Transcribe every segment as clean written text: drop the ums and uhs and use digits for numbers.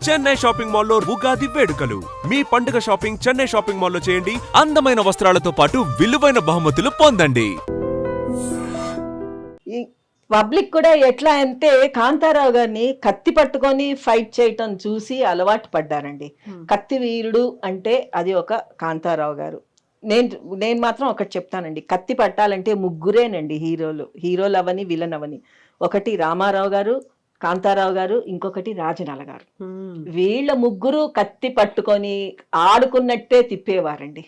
Chennai shopping మాల్లో ఉగాది వేడుకలు. మీ పండుగ షాపింగ్ చెన్నై షాపింగ్ మాల్లో చేయండి. అందమైన వస్త్రాలతో పాటు విలువైన బహుమతులు పొందండి. ఈ పబ్లిక్ కూడా ఎట్లా అంటే కాంతారావు గారిని కత్తి పట్టుకొని ఫైట్ చేయటం చూసి అలవాటు పడ్డారండి. కత్తి వీరుడు అంటే అది ఒక కాంతారావు గారు. నేను మాత్రం ఒకటి చెప్తానండి, కత్తి పట్టాలంటే ముగ్గురేనండి హీరోలు అవని విలన్ అవని. ఒకటి రామారావు గారు, కాంతారావు గారు, ఇంకొకటి రాజనాల గారు. వీళ్ళ ముగ్గురు కత్తి పట్టుకొని ఆడుకున్నట్టే తిప్పేవారండి.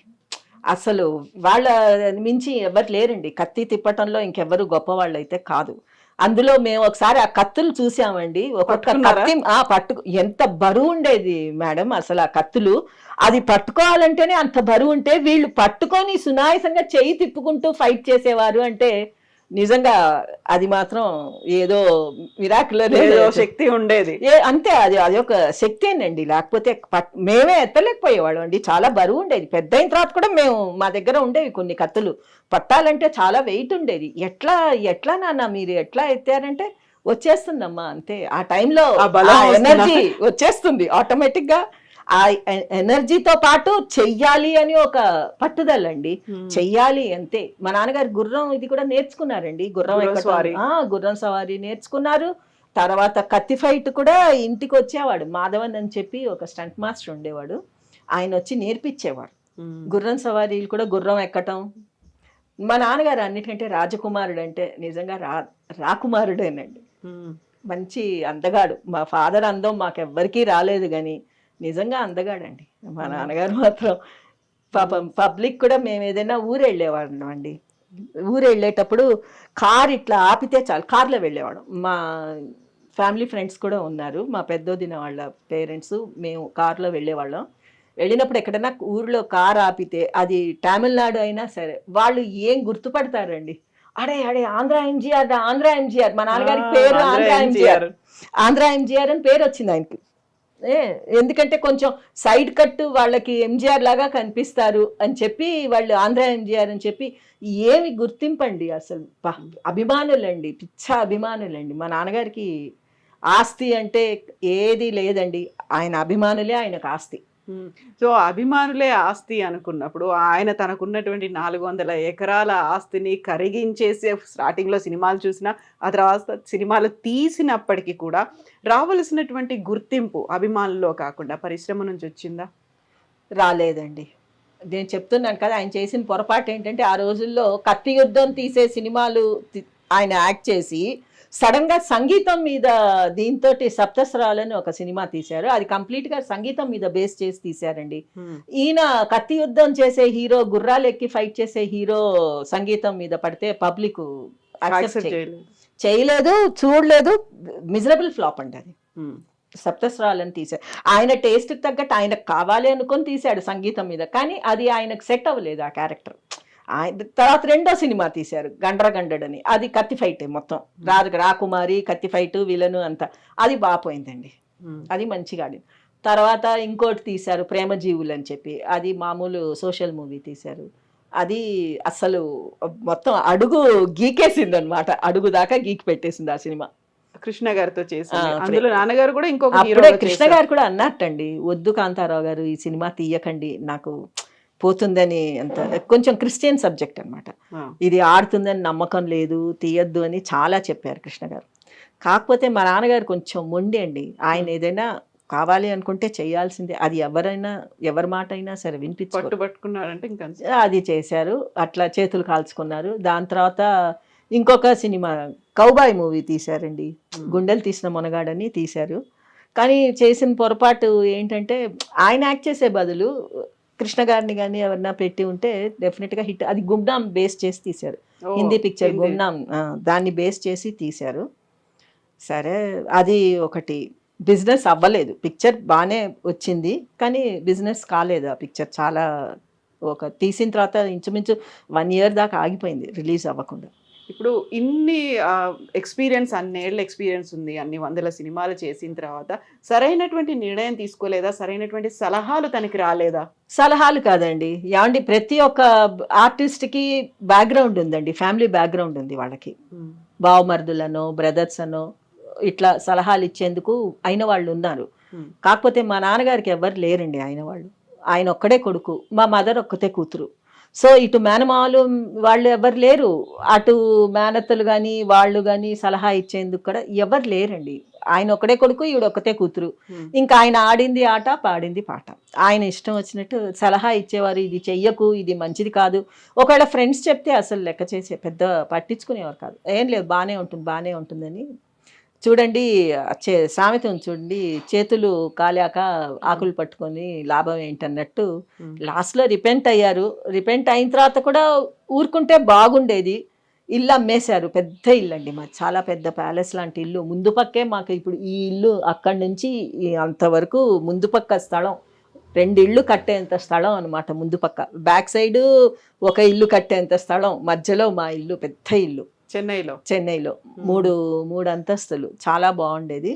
అసలు వాళ్ళ మించి ఎవరు లేరండి కత్తి తిప్పటంలో. ఇంకెవ్వరు గొప్పవాళ్ళు అయితే కాదు. అందులో మేము ఒకసారి ఆ కత్తులు చూసామండి. ఒక్కొక్క కత్తి పట్టుకు ఎంత బరువు ఉండేది మేడం అసలు ఆ కత్తులు. అది పట్టుకోవాలంటేనే అంత బరువు ఉంటే వీళ్ళు పట్టుకొని సునాయాసంగా చెయ్యి తిప్పుకుంటూ ఫైట్ చేసేవారు అంటే నిజంగా అది మాత్రం ఏదో మిరాకిల్ శక్తి ఉండేది. అంతే, అది ఒక శక్తేనండి. లేకపోతే మేమే ఎత్తలేకపోయేవాళ్ళం అండి. చాలా బరువు ఉండేది. పెద్ద అయిన తర్వాత కూడా మా దగ్గర ఉండేవి కొన్ని కత్తులు. పట్టాలంటే చాలా వెయిట్ ఉండేది. ఎట్లా నాన్న మీరు ఎట్లా ఎత్తారంటే వచ్చేస్తుందమ్మా అంతే. ఆ టైంలో ఎనర్జీ వచ్చేస్తుంది ఆటోమేటిక్ గా. ఆ ఎనర్జీతో పాటు చెయ్యాలి అని ఒక పట్టుదల అండి. చెయ్యాలి అంతే. మా నాన్నగారు గుర్రం ఇది కూడా నేర్చుకున్నారండి. గుర్రం సవారీ నేర్చుకున్నారు. తర్వాత కత్తి ఫైట్ కూడా ఇంటికి వచ్చేవాడు. మాధవన్ అని చెప్పి ఒక స్టంట్ మాస్టర్ ఉండేవాడు. ఆయన వచ్చి నేర్పించేవాడు. గుర్రం సవారీలు కూడా, గుర్రం ఎక్కటం. మా నాన్నగారు అన్నిటికంటే రాజకుమారుడు అంటే నిజంగా రాకుమారుడేనండి. మంచి అందగాడు. మా ఫాదర్ అందం మాకెవ్వరికీ రాలేదు కానీ నిజంగా అందగాడండి మా నాన్నగారు మాత్రం. పాపం పబ్లిక్ కూడా మేము ఏదైనా ఊరు వెళ్ళేవాళ్ళం అండి. ఊరు వెళ్ళేటప్పుడు కార్ ఇట్లా ఆపితే చాలు కార్లో వెళ్ళేవాళ్ళం. మా ఫ్యామిలీ ఫ్రెండ్స్ కూడా ఉన్నారు, మా పెద్దోదిన వాళ్ళ పేరెంట్స్. మేము కార్లో వెళ్ళేవాళ్ళం. వెళ్ళినప్పుడు ఎక్కడైనా ఊర్లో కార్ ఆపితే అది తమిళనాడు అయినా సరే వాళ్ళు ఏం గుర్తుపడతారండి. అడే ఆంధ్ర ఎంజీఆర్. మా నాన్నగారికి పేరు ఆంధ్ర ఎంజీఆర్ అని పేరు వచ్చింది ఆయనకి. ఎందుకంటే కొంచెం సైడ్ కట్ వాళ్ళకి ఎంజీఆర్ లాగా కనిపిస్తారు అని చెప్పి వాళ్ళు ఆంధ్ర ఎంజీఆర్ అని చెప్పి ఏమి గుర్తింపండి అసలు. అభిమానులండి, పిచ్చ అభిమానులండి. మా నాన్నగారికి ఆస్తి అంటే ఏది లేదండి. ఆయన అభిమానులే ఆయనకు ఆస్తి. సో అభిమానులే ఆస్తి అనుకున్నప్పుడు ఆయన తనకున్నటువంటి 400 ఎకరాల ఆస్తిని కరిగించేసే స్టార్టింగ్లో సినిమాలు చూసినా ఆ తర్వాత సినిమాలు తీసినప్పటికీ కూడా రావలసినటువంటి గుర్తింపు అభిమానుల్లో కాకుండా పరిశ్రమ నుంచి వచ్చిందా? రాలేదండి. నేను చెప్తున్నాను కదా, ఆయన చేసిన పొరపాటు ఏంటంటే ఆ రోజుల్లో కత్తి యుద్ధం తీసే సినిమాలు ఆయన యాక్ట్ చేసి సడన్ గా సంగీతం మీద దీంతో సప్తస్వరాలని ఒక సినిమా తీశారు. అది కంప్లీట్ గా సంగీతం మీద బేస్ చేసి తీశారండి. ఈయన కత్తి యుద్ధం చేసే హీరో, గుర్రాలు ఎక్కి ఫైట్ చేసే హీరో సంగీతం మీద పడితే పబ్లిక్ చేయలేదు, చూడలేదు. మిజరబుల్ ఫ్లాప్ అండి అది. సప్తస్వరాలని తీశారు. ఆయన టేస్ట్ తగ్గట్టు ఆయనకు కావాలి అనుకొని తీశాడు సంగీతం మీద, కానీ అది ఆయనకు సెట్ అవ్వలేదు ఆ క్యారెక్టర్. తర్వాత రెండో సినిమా తీశారు గండ్రగండడని. అది కత్తి ఫైట్ మొత్తం. రాకుమారి, కత్తి ఫైట్, విలను అంతా. అది బాపోయిందండి. అది మంచిగా ఆడింది. తర్వాత ఇంకోటి తీశారు ప్రేమజీవులు అని చెప్పి. అది మామూలు సోషల్ మూవీ తీశారు. అది అసలు మొత్తం అడుగు గీకేసింది అనమాట. అడుగు దాకా గీకి పెట్టేసింది ఆ సినిమా. కృష్ణ గారితో చేసింది. అందులో నాన్నగారు కూడా ఇంకొక కృష్ణ గారు కూడా అన్నట్టండి, వద్దు కాంతారావు గారు ఈ సినిమా తీయకండి, నాకు పోతుందని. అంత కొంచెం క్రిస్టియన్ సబ్జెక్ట్ అనమాట. ఇది ఆడుతుందని నమ్మకం లేదు, తీయద్దు అని చాలా చెప్పారు కృష్ణ గారు. కాకపోతే మా నాన్నగారు కొంచెం మొండి అండి. ఆయన ఏదైనా కావాలి అనుకుంటే చేయాల్సిందే. అది ఎవరి మాట అయినా సరే పట్టుకున్నారంటే ఇంకా అది చేశారు. అట్లా చేతులు కాల్చుకున్నారు. దాని తర్వాత ఇంకొక సినిమా కౌబాయ్ మూవీ తీశారండి. గుండెలు తీసిన మొనగాడని తీశారు. కానీ చేసిన పొరపాటు ఏంటంటే ఆయన యాక్ట్ చేసే బదులు కృష్ణ గారిని కానీ ఎవరన్నా పెట్టి ఉంటే డెఫినెట్గా హిట్. అది గుమ్నాం బేస్ చేసి తీశారు. హిందీ పిక్చర్ గుమ్నాం, దాన్ని బేస్ చేసి తీశారు. సరే, అది ఒకటి బిజినెస్ అవ్వలేదు. పిక్చర్ బాగానే వచ్చింది కానీ బిజినెస్ కాలేదు ఆ పిక్చర్. చాలా తీసిన తర్వాత ఇంచుమించు 1 year దాకా ఆగిపోయింది రిలీజ్ అవ్వకుండా. ఇప్పుడు ఇన్ని ఎక్స్పీరియన్స్, అన్నేళ్ళ ఎక్స్పీరియన్స్ ఉంది, అన్ని వందల సినిమాలు చేసిన తర్వాత సరైనటువంటి నిర్ణయం తీసుకోలేదా? సరైనటువంటి సలహాలు తనకి రాలేదా? సలహాలు కాదండి ఏమండి, ప్రతి ఒక్క ఆర్టిస్ట్కి బ్యాక్గ్రౌండ్ ఉందండి, ఫ్యామిలీ బ్యాక్గ్రౌండ్ ఉంది వాళ్ళకి. బావమర్దులనో బ్రదర్స్ అనో ఇట్లా సలహాలు ఇచ్చేందుకు అయిన వాళ్ళు ఉన్నారు. కాకపోతే మా నాన్నగారికి ఎవరు లేరండి ఆయన వాళ్ళు. ఆయన ఒక్కడే కొడుకు, మా మదర్ ఒక్కతే కూతురు. సో ఇటు మేనమామలు వాళ్ళు ఎవరు లేరు, అటు మేనత్తలు కానీ వాళ్ళు కానీ సలహా ఇచ్చేందుకు కూడా ఎవరు లేరండి. ఆయన ఒక్కడే కొడుకు, ఈవిడ ఒక్కతే కూతురు. ఇంకా ఆయన ఆడింది ఆట, పాడింది పాట. ఆయన ఇష్టం వచ్చినట్టు సలహా ఇచ్చేవారు, ఇది చెయ్యకు, ఇది మంచిది కాదు. ఒకవేళ ఫ్రెండ్స్ చెప్తే అసలు లెక్క చేసే పెద్ద పట్టించుకునేవారు కాదు. ఏం లేదు, బాగానే ఉంటుందని. చూడండి సామెత ఉంది చూడండి, చేతులు కాలాక ఆకులు పట్టుకొని లాభం ఏంటన్నట్టు లాస్ట్లో రిపెంట్ అయ్యారు. రిపెంట్ అయిన తర్వాత కూడా ఊరుకుంటే బాగుండేది. ఇల్లు అమ్మేశారు, పెద్ద ఇల్లు అండి మాది, చాలా పెద్ద ప్యాలెస్ లాంటి ఇల్లు. ముందు పక్కే మాకు ఇప్పుడు ఈ ఇల్లు అక్కడి నుంచి అంతవరకు ముందు పక్క స్థలం 2 ఇళ్ళు కట్టేంత స్థలం అనమాట. ముందు పక్క బ్యాక్ సైడ్ ఒక ఇల్లు కట్టేంత స్థలం, మధ్యలో మా ఇల్లు, పెద్ద ఇల్లు చెన్నైలో 3 అంతస్తులు, చాలా బాగుండేది.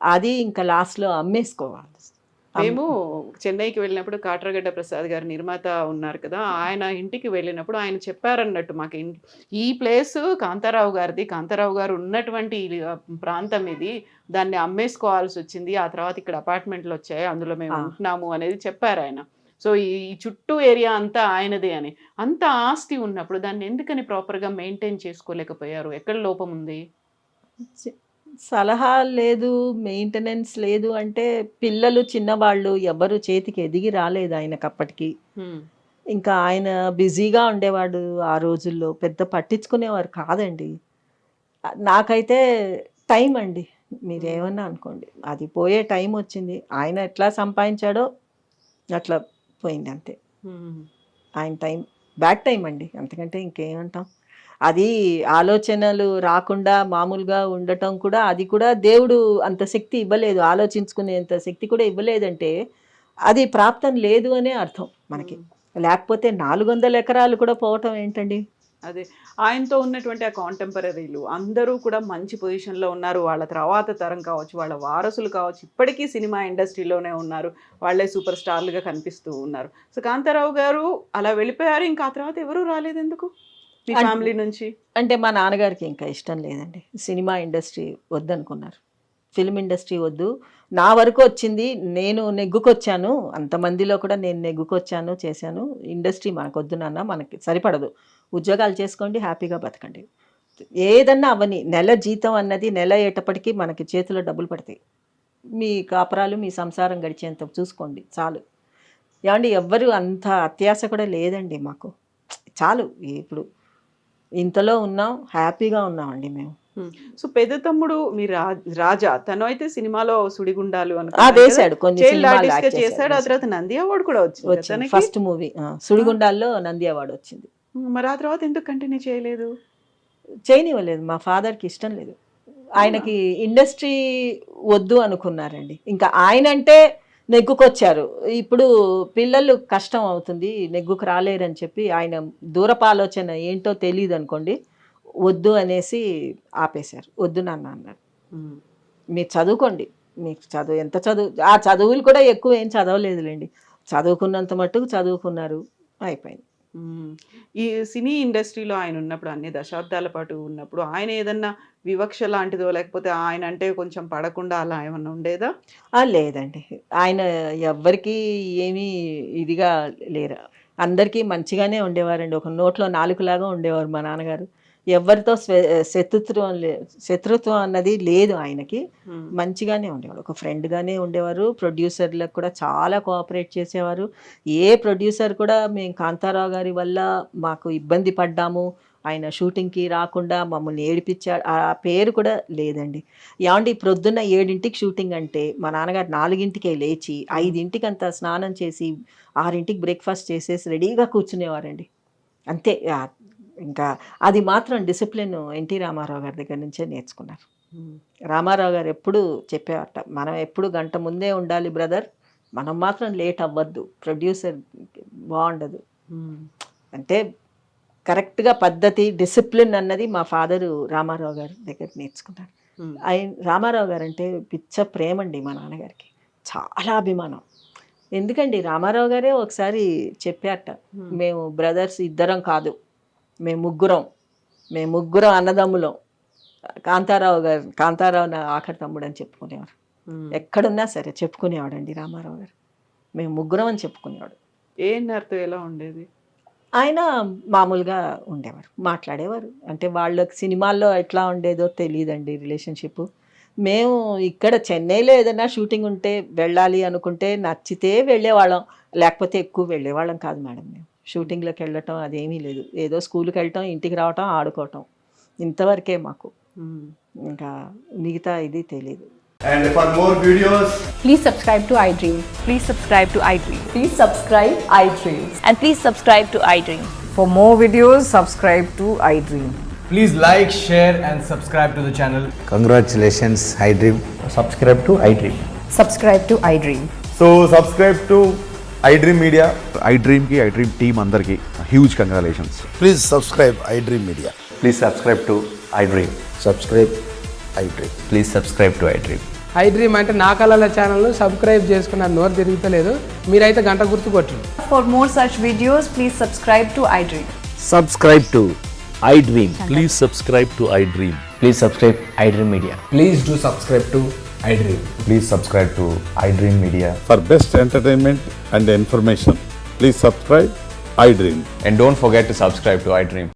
అది ఇంకా లాస్ట్లో అమ్మేసుకోవాలి. మేము చెన్నైకి వెళ్ళినప్పుడు కాట్రగడ్డ ప్రసాద్ గారు నిర్మాత ఉన్నారు కదా, ఆయన ఇంటికి వెళ్ళినప్పుడు ఆయన చెప్పారన్నట్టు మాకు, ఈ ప్లేస్ కాంతారావు గారిది, కాంతారావు గారు ఉన్నటువంటి ప్రాంతం ఇది, దాన్ని అమ్మేసుకోవాల్సి వచ్చింది, ఆ తర్వాత ఇక్కడ అపార్ట్మెంట్లు వచ్చాయి, అందులో మేము ఉంటున్నాము అనేది చెప్పారు ఆయన. సో ఈ చుట్టూ ఏరియా అంతా ఆయనదే అని. అంత ఆస్తి ఉన్నప్పుడు దాన్ని ఎందుకని ప్రాపర్గా మెయింటైన్ చేసుకోలేకపోయారు? ఎక్కడ లోపం ఉంది? సలహా లేదు, మెయింటెనెన్స్ లేదు. అంటే పిల్లలు చిన్నవాళ్ళు ఎవరు చేతికి ఎదిగి రాలేదు ఆయనకు అప్పటికి. ఇంకా ఆయన బిజీగా ఉండేవాడు ఆ రోజుల్లో, పెద్ద పట్టించుకునేవారు కాదండి. నాకైతే టైం అండి, మీరేమన్నా అనుకోండి, అది పోయే టైం వచ్చింది. ఆయన ఎట్లా సంపాదించాడో అట్లా పోయింది అంతే. ఆయన టైం బ్యాడ్ టైం అండి, అంతకంటే ఇంకేమంటాం. అది ఆలోచనలు రాకుండా మామూలుగా ఉండటం కూడా, అది కూడా దేవుడు అంత శక్తి ఇవ్వలేదు, ఆలోచించుకునేంత శక్తి కూడా ఇవ్వలేదంటే అది ప్రాప్తం లేదు అనే అర్థం మనకి. లేకపోతే 400 ఎకరాలు కూడా పోవటం ఏంటండి. అదే ఆయనతో ఉన్నటువంటి ఆ కాంటెంపరీలు అందరూ కూడా మంచి పొజిషన్లో ఉన్నారు. వాళ్ళ తర్వాత తరం కావచ్చు, వాళ్ళ వారసులు కావచ్చు, ఇప్పటికీ సినిమా ఇండస్ట్రీలోనే ఉన్నారు, వాళ్ళే సూపర్ స్టార్లుగా కనిపిస్తూ ఉన్నారు. సో కాంతారావు గారు అలా వెళ్ళిపోయారు, ఇంకా ఆ తర్వాత ఎవరూ రాలేదు ఎందుకు మీ ఫ్యామిలీ నుంచి? అంటే మా నాన్నగారికి ఇంకా ఇష్టం లేదండి, సినిమా ఇండస్ట్రీ వద్దనుకున్నారు. ఫిల్మ్ ఇండస్ట్రీ వద్దు, నా వరకు వచ్చింది, నేను నెగ్గుకొచ్చాను, అంతమందిలో కూడా నేను నెగ్గుకొచ్చాను, చేశాను, ఇండస్ట్రీ మనకు వద్దు నాన్న, మనకి సరిపడదు, ఉద్యోగాలు చేసుకోండి, హ్యాపీగా బతకండి, ఏదన్నా అవని. నెల జీతం అన్నది నెల అయ్యేటప్పటికీ మనకి చేతిలో డబ్బులు పడతాయి, మీ కాపురాలు మీ సంసారం గడిచేంత చూసుకోండి చాలు. ఏమండి ఎవ్వరు అంత అత్యాశ కూడా లేదండి మాకు, చాలు. ఇప్పుడు ఇంతలో ఉన్నాం, హ్యాపీగా ఉన్నామండి మేము. సో పెద్ద తమ్ముడు మీ రాజా, తను అయితే సినిమాలో సుడిగుండాలు వేసాడు, కొన్ని చేశాడు, ఆ తర్వాత నంది అవార్డు కూడా వచ్చింది. ఫస్ట్ మూవీ సుడిగుండాల్లో నంది అవార్డు వచ్చింది. మరి ఆ తర్వాత ఎందుకు కంటిన్యూ చేయలేదు? చేయనివ్వలేదు, మా ఫాదర్కి ఇష్టం లేదు. ఆయనకి ఇండస్ట్రీ వద్దు అనుకున్నారండి. ఇంకా ఆయన అంటే నెగ్గుకొచ్చారు, ఇప్పుడు పిల్లలు కష్టం అవుతుంది, నెగ్గుకు రాలేరని చెప్పి ఆయన దూరపు ఆలోచన ఏంటో తెలియదు అనుకోండి, వద్దు అనేసి ఆపేశారు. వద్దు నాన్న అన్నారు, మీరు చదువుకోండి, మీకు చదువు ఎంత చదువు, ఆ చదువులు కూడా ఎక్కువ ఏం చదవలేదులేండి, చదువుకున్నంత మట్టుకు చదువుకున్నారు, అయిపోయింది. ఈ సినీ ఇండస్ట్రీలో ఆయన ఉన్నప్పుడు, అన్ని దశాబ్దాల పాటు ఉన్నప్పుడు, ఆయన ఏదన్నా వివక్ష లాంటిదో లేకపోతే ఆయన అంటే కొంచెం పడకుండా అలా ఏమన్నా ఉండేదా? లేదండి, ఆయన ఎవ్వరికీ ఏమీ ఇదిగా లేరు, అందరికీ మంచిగానే ఉండేవారండి. ఒక నోట్లో నాలుకలాగా ఉండేవారు మా నాన్నగారు. ఎవరితో శత్రుత్వం అన్నది లేదు ఆయనకి, మంచిగానే ఉండేవారు, ఒక ఫ్రెండ్గానే ఉండేవారు. ప్రొడ్యూసర్లకు కూడా చాలా కోఆపరేట్ చేసేవారు. ఏ ప్రొడ్యూసర్ కూడా మేము కాంతారావు గారి వల్ల మాకు ఇబ్బంది పడ్డాము, ఆయన షూటింగ్కి రాకుండా మమ్మల్ని ఏడిపించాడు, ఆ పేరు కూడా లేదండి. ఏమండి ప్రొద్దున్న 7ంటికి షూటింగ్ అంటే మా నాన్నగారు 4ంటికే లేచి 5ంటికి అంతా స్నానం చేసి 6ంటికి బ్రేక్ఫాస్ట్ చేసేసి రెడీగా కూర్చునేవారండి. అంతే, ఇంకా అది మాత్రం డిసిప్లిన్ ఎన్టీ రామారావు గారి దగ్గర నుంచే నేర్చుకున్నారు. రామారావు గారు ఎప్పుడు చెప్పేవారట, మనం ఎప్పుడు గంట ముందే ఉండాలి బ్రదర్, మనం మాత్రం లేట్ అవ్వద్దు, ప్రొడ్యూసర్ బాగుండదు అంటే. కరెక్ట్గా పద్ధతి, డిసిప్లిన్ అన్నది మా ఫాదరు రామారావు గారి దగ్గర నేర్చుకున్నారు. రామారావు గారు అంటే పిచ్చ ప్రేమ అండి మా నాన్నగారికి, చాలా అభిమానం. ఎందుకండి రామారావు గారే ఒకసారి చెప్పారట, మేము బ్రదర్స్ ఇద్దరం కాదు, మేము ముగ్గురం అన్నదమ్ములం, కాంతారావు నా ఆఖరి తమ్ముడు అని చెప్పుకునేవారు. ఎక్కడున్నా సరే చెప్పుకునేవాడండి రామారావు గారు. మేము ముగ్గురం అని చెప్పుకునేవాడు. ఏఎన్ఆర్తో ఎలా ఉండేది? ఆయన మామూలుగా ఉండేవారు, మాట్లాడేవారు. అంటే వాళ్ళకి సినిమాల్లో ఎట్లా ఉండేదో తెలియదండి రిలేషన్షిప్. మేము ఇక్కడ చెన్నైలో ఏదైనా షూటింగ్ ఉంటే వెళ్ళాలి అనుకుంటే నచ్చితే వెళ్ళేవాళ్ళం, లేకపోతే ఎక్కువ వెళ్ళేవాళ్ళం కాదు మేడం. మేము షూటింగ్లోకి వెళ్ళటం అదేమీ లేదు. ఏదో స్కూల్కి వెళ్ళటం, ఇంటికి రావటం, ఆడుకోవటం, ఇంతవరకే మాకు. ఇంకా మిగతా ఇది తెలియదు. And for more videos, Please subscribe to iDream. Please subscribe to iDream. Please subscribe iDream. And please subscribe to iDream. For more videos, subscribe to iDream. please like, share and subscribe to the channel. Congratulations, iDream. Subscribe to iDream. Subscribe to iDream. So subscribe to iDream Media. iDream ki iDream team andarki huge congratulations. Please subscribe iDream Media. Please subscribe to iDream. Subscribe iDream. Please subscribe to iDream. iDream అంటే నా కళల channel subscribe చేసుకున్న నోరు తిరుగుతలేదు, మీరైతే గంట గుర్తు కొట్టండి. For more such videos, please subscribe to iDream. Subscribe to iDream. Please subscribe to iDream. Please subscribe iDream Media. Please do subscribe to iDream. Please subscribe to iDream Media. For best entertainment and information, please subscribe iDream. And don't forget to subscribe to iDream.